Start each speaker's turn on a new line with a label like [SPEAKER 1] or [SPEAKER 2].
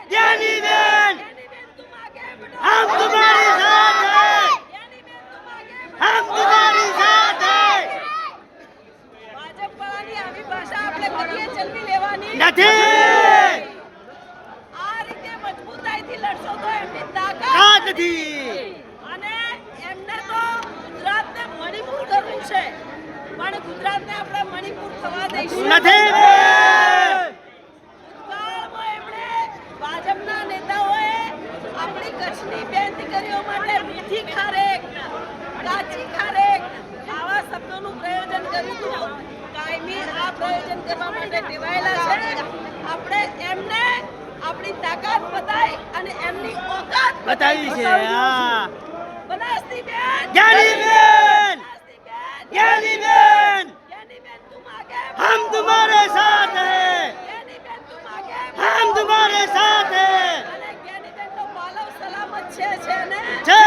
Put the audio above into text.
[SPEAKER 1] ज्ञानी बहन हम तुम्हारे साथ हैं, हम तुम्हारे साथ हैं।
[SPEAKER 2] ભાજપવાળાની આવી ભાષા આપણે કરીએ ચલવી લેવાની
[SPEAKER 1] નથી,
[SPEAKER 2] આ રીતે મજબૂતાઈથી લડશો તો એમની તાકાત
[SPEAKER 1] કાત નથી,
[SPEAKER 2] અને એમને તો ગુજરાતને મણિપુર કરવું છે, પણ ગુજરાતને આપણે મણિપુર થવા દઈશું
[SPEAKER 1] નથી બેન।
[SPEAKER 2] ભૂતકાળમાં એમણે ભાજપના નેતાઓએ આપણી કચ્છની બેન દીકરીઓ માટે મીઠી ખારેક, કાચી ખારેક આવા શબ્દોનું પ્રયોજન કર્યું હતું। કાયમી આ પ્રયોજન કરવા માટે ટેવાયેલા છે। આપણે એમને આપણી તાકાત બતાવી અને એમની ઓકાત
[SPEAKER 1] બતાવી છે। હા
[SPEAKER 2] બનાસની બેન,
[SPEAKER 1] ज्ञानी बहन, ज्ञानी बहन
[SPEAKER 2] જ્ઞાની બેન તુમ આગે,
[SPEAKER 1] हम तुम्हारे साथ हैं,
[SPEAKER 2] જ્ઞાની બેન તુમ આગે,
[SPEAKER 1] हम तुम्हारे साथ हैं।
[SPEAKER 2] અને જ્ઞાની બેન તો પાલવ સલામત છે ને
[SPEAKER 1] जय।